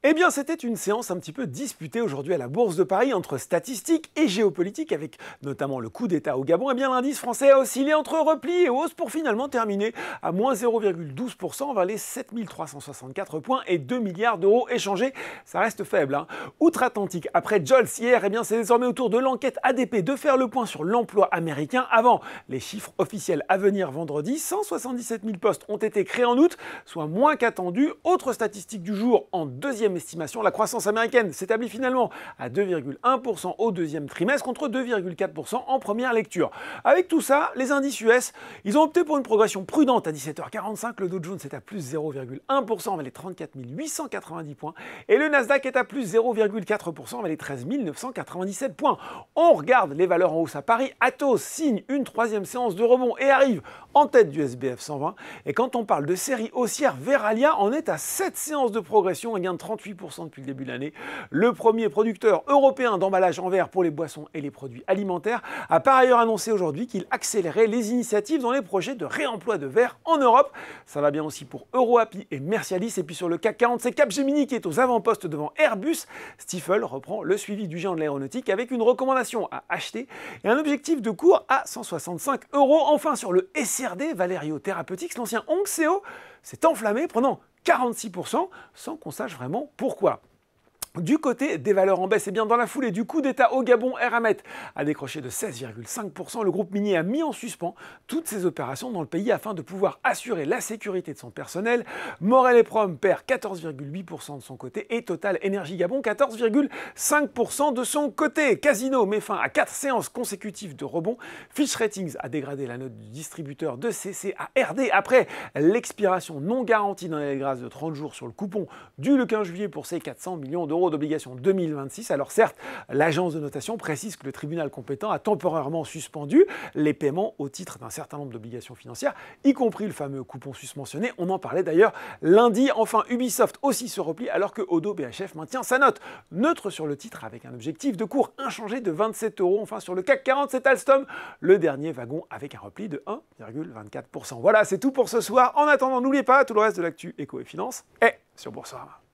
Eh bien, c'était une séance un petit peu disputée aujourd'hui à la Bourse de Paris entre statistiques et géopolitique, avec notamment le coup d'État au Gabon. Eh bien, l'indice français a oscillé entre repli et hausse pour finalement terminer à moins 0,12% vers les 7364 points et 2 milliards d'euros échangés. Ça reste faible, hein. Outre-Atlantique, après Jols hier, eh bien, c'est désormais au tour de l'enquête ADP de faire le point sur l'emploi américain avant les chiffres officiels à venir vendredi. 177 000 postes ont été créés en août, soit moins qu'attendu. Autre statistique du jour en deuxième estimation, la croissance américaine s'établit finalement à 2,1% au deuxième trimestre contre 2,4% en première lecture. Avec tout ça, les indices US, ils ont opté pour une progression prudente à 17h45. Le Dow Jones est à plus 0,1% avec les 34 890 points et le Nasdaq est à plus 0,4% avec les 13 997 points. On regarde les valeurs en hausse à Paris. Atos signe une troisième séance de rebond et arrive en tête du SBF 120. Et quand on parle de série haussière, Verallia en est à 7 séances de progression et gain de 38% depuis le début de l'année. Le premier producteur européen d'emballage en verre pour les boissons et les produits alimentaires a par ailleurs annoncé aujourd'hui qu'il accélérait les initiatives dans les projets de réemploi de verre en Europe. Ça va bien aussi pour EuroAPI et Mercialis. Et puis sur le CAC 40, c'est Capgemini qui est aux avant-postes devant Airbus. Stifel reprend le suivi du géant de l'aéronautique avec une recommandation à acheter et un objectif de cours à 165 euros. Enfin sur le SRD, Valerio Therapeutics, l'ancien Onxeo s'est enflammé, prenant 46% sans qu'on sache vraiment pourquoi. Du côté des valeurs en baisse, et bien dans la foulée du coup d'État au Gabon, Eramet a décroché de 16,5%. Le groupe minier a mis en suspens toutes ses opérations dans le pays afin de pouvoir assurer la sécurité de son personnel. Morel et Prom perd 14,8% de son côté et Total Énergie Gabon 14,5% de son côté. Casino met fin à 4 séances consécutives de rebond. Fitch Ratings a dégradé la note du distributeur de CC à RD après l'expiration non garantie d'un délai de grâce de 30 jours sur le coupon dû le 15 juillet pour ses 400 millions d'euros d'obligations 2026. Alors certes, l'agence de notation précise que le tribunal compétent a temporairement suspendu les paiements au titre d'un certain nombre d'obligations financières, y compris le fameux coupon susmentionné. On en parlait d'ailleurs lundi. Enfin, Ubisoft aussi se replie alors que Odo BHF maintient sa note neutre sur le titre avec un objectif de cours inchangé de 27 euros. Enfin, sur le CAC 40, c'est Alstom, le dernier wagon avec un repli de 1,24%. Voilà, c'est tout pour ce soir. En attendant, n'oubliez pas, tout le reste de l'actu éco et finance est sur Boursorama.